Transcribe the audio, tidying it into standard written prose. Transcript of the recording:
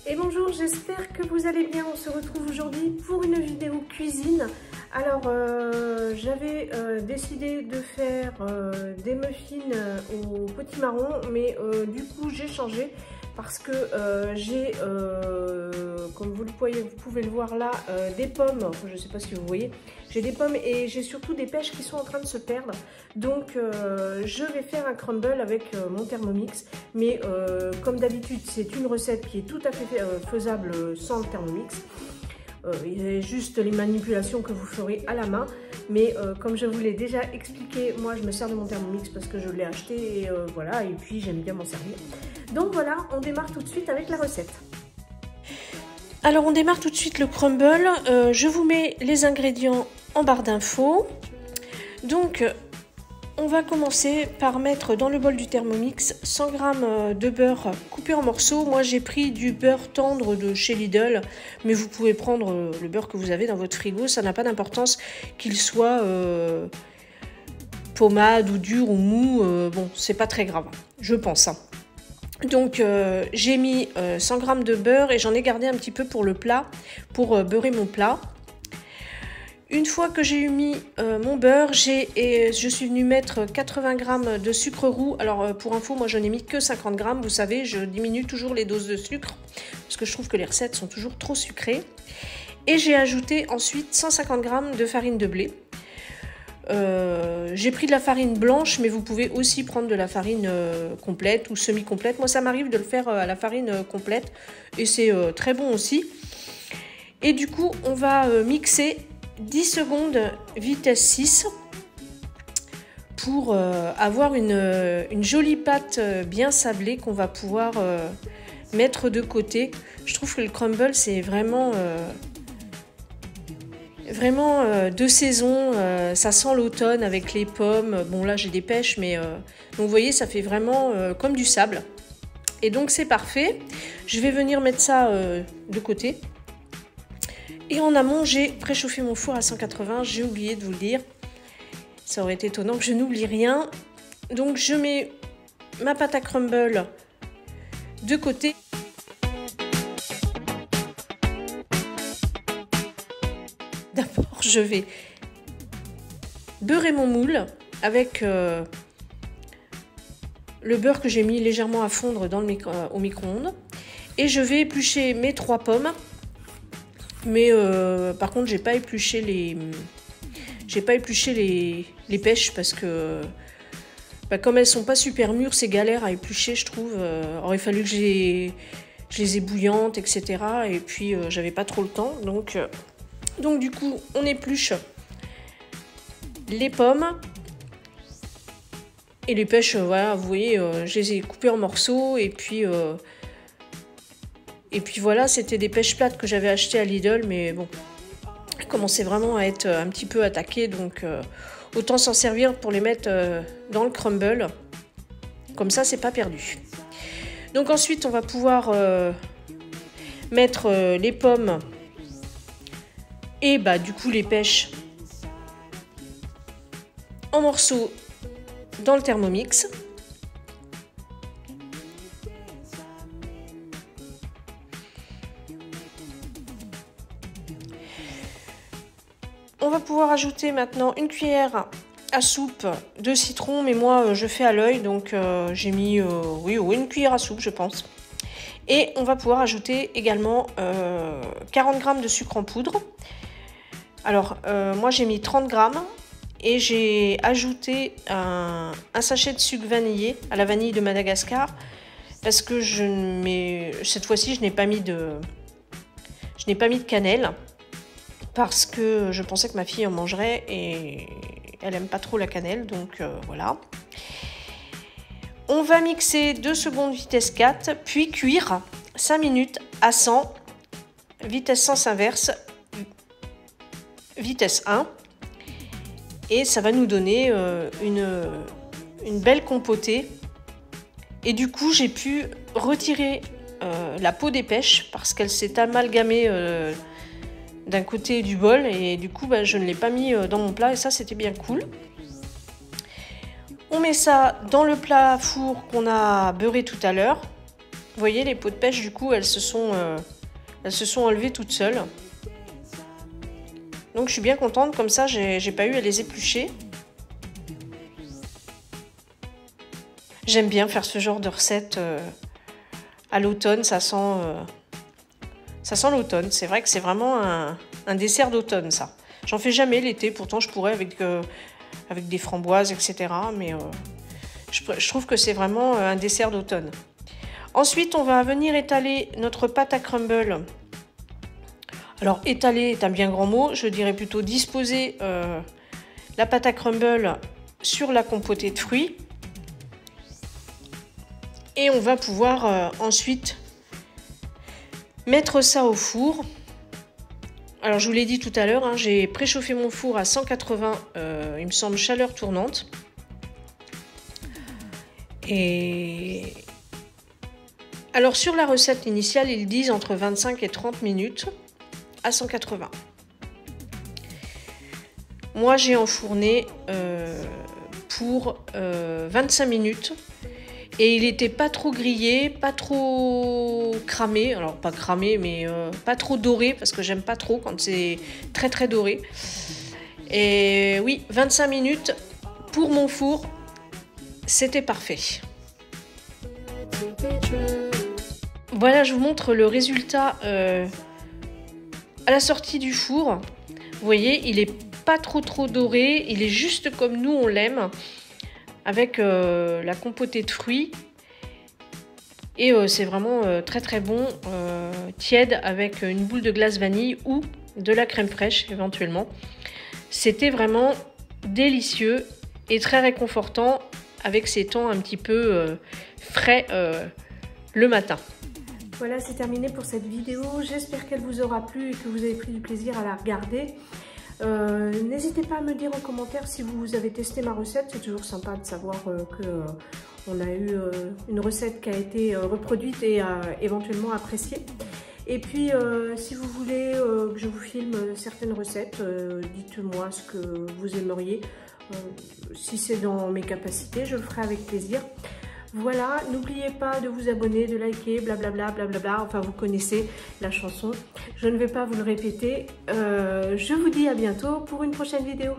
Et bonjour, j'espère que vous allez bien. On se retrouve aujourd'hui pour une vidéo cuisine. Alors, j'avais décidé de faire des muffins au potimarron, mais du coup j'ai changé parce que j'ai, comme vous pouvez le voir là, des pommes. Je ne sais pas si vous voyez, j'ai des pommes et j'ai surtout des pêches qui sont en train de se perdre. Donc, je vais faire un crumble avec mon Thermomix, mais comme d'habitude, c'est une recette qui est tout à fait faisable sans le Thermomix. Il y a juste les manipulations que vous ferez à la main, mais comme je vous l'ai déjà expliqué, moi je me sers de mon Thermomix parce que je l'ai acheté et voilà, et puis j'aime bien m'en servir. Donc voilà, on démarre tout de suite avec la recette. Alors on démarre tout de suite le crumble. Je vous mets les ingrédients en barre d'infos. Donc on va commencer par mettre dans le bol du Thermomix 100 g de beurre coupé en morceaux. Moi j'ai pris du beurre tendre de chez Lidl, mais vous pouvez prendre le beurre que vous avez dans votre frigo, ça n'a pas d'importance qu'il soit pommade ou dur ou mou, bon c'est pas très grave, je pense. Donc j'ai mis 100 g de beurre et j'en ai gardé un petit peu pour le plat, pour beurrer mon plat. Une fois que j'ai mis mon beurre, je suis venue mettre 80 g de sucre roux. Alors pour info, moi je n'ai mis que 50 g. Vous savez, je diminue toujours les doses de sucre parce que je trouve que les recettes sont toujours trop sucrées. Et j'ai ajouté ensuite 150 g de farine de blé. J'ai pris de la farine blanche, mais vous pouvez aussi prendre de la farine complète ou semi-complète. Moi ça m'arrive de le faire à la farine complète et c'est très bon aussi. Et du coup, on va mixer 10 secondes vitesse 6 pour avoir une jolie pâte bien sablée qu'on va pouvoir mettre de côté. Je trouve que le crumble c'est vraiment de saison, ça sent l'automne avec les pommes. Bon là j'ai des pêches, mais donc vous voyez ça fait vraiment comme du sable. Et donc c'est parfait. Je vais venir mettre ça de côté. Et en amont, j'ai préchauffé mon four à 180, j'ai oublié de vous le dire. Ça aurait été étonnant que je n'oublie rien. Donc je mets ma pâte à crumble de côté. D'abord, je vais beurrer mon moule avec le beurre que j'ai mis légèrement à fondre dans au micro-ondes. Et je vais éplucher mes 3 pommes. Mais par contre j'ai pas épluché les pêches parce que comme elles sont pas super mûres, c'est galère à éplucher je trouve. Aurait fallu que je les ai bouillantes, etc. Et puis j'avais pas trop le temps, donc du coup on épluche les pommes et les pêches. Voilà, vous voyez, je les ai coupées en morceaux et puis voilà, c'était des pêches plates que j'avais achetées à Lidl, mais bon, elles commençaient vraiment à être un petit peu attaquées, donc autant s'en servir pour les mettre dans le crumble. Comme ça, c'est pas perdu. Donc ensuite, on va pouvoir mettre les pommes et du coup les pêches en morceaux dans le Thermomix. On va pouvoir ajouter maintenant une cuillère à soupe de citron, mais moi je fais à l'œil, donc j'ai mis une cuillère à soupe je pense. Et on va pouvoir ajouter également 40 g de sucre en poudre. Alors moi j'ai mis 30 g et j'ai ajouté un sachet de sucre vanillé à la vanille de Madagascar parce que cette fois-ci je n'ai pas mis de cannelle. Parce que je pensais que ma fille en mangerait et elle aime pas trop la cannelle, donc voilà. On va mixer 2 secondes vitesse 4, puis cuire 5 minutes à 100, vitesse sens inverse, vitesse 1. Et ça va nous donner une belle compotée. Et du coup, j'ai pu retirer la peau des pêches parce qu'elle s'est amalgamée d'un côté du bol et du coup je ne l'ai pas mis dans mon plat et ça c'était bien cool. On met ça dans le plat four qu'on a beurré tout à l'heure Vous voyez, les peaux de pêche, du coup, elles se sont enlevées toutes seules. Donc je suis bien contente, comme ça, j'ai pas eu à les éplucher. J'aime bien faire ce genre de recette à l'automne, ça sent l'automne. C'est vrai que c'est vraiment un dessert d'automne, ça. J'en fais jamais l'été, pourtant je pourrais avec des framboises, etc. Mais je trouve que c'est vraiment un dessert d'automne. Ensuite, on va venir étaler notre pâte à crumble. Alors, étaler est un bien grand mot. Je dirais plutôt disposer la pâte à crumble sur la compotée de fruits. Et on va pouvoir ensuite mettre ça au four. Alors, je vous l'ai dit tout à l'heure, hein, j'ai préchauffé mon four à 180, il me semble, chaleur tournante. Et alors, sur la recette initiale, ils disent entre 25 et 30 minutes à 180. Moi, j'ai enfourné pour 25 minutes. Et il n'était pas trop grillé, pas trop cramé. Alors, pas cramé, mais pas trop doré, parce que j'aime pas trop quand c'est très très doré. Et oui, 25 minutes pour mon four, c'était parfait. Voilà, je vous montre le résultat à la sortie du four. Vous voyez, il est pas trop doré, il est juste comme nous on l'aime, avec la compotée de fruits. Et c'est vraiment très très bon, tiède, avec une boule de glace vanille ou de la crème fraîche éventuellement. C'était vraiment délicieux et très réconfortant avec ces temps un petit peu frais le matin. Voilà, c'est terminé pour cette vidéo. J'espère qu'elle vous aura plu et que vous avez pris du plaisir à la regarder. N'hésitez pas à me dire en commentaire si vous avez testé ma recette. C'est toujours sympa de savoir qu'on a eu une recette qui a été reproduite et éventuellement appréciée. Et puis, si vous voulez que je vous filme certaines recettes, dites-moi ce que vous aimeriez. Si c'est dans mes capacités, je le ferai avec plaisir. Voilà, n'oubliez pas de vous abonner, de liker, blablabla, blablabla, enfin vous connaissez la chanson. Je ne vais pas vous le répéter. Je vous dis à bientôt pour une prochaine vidéo.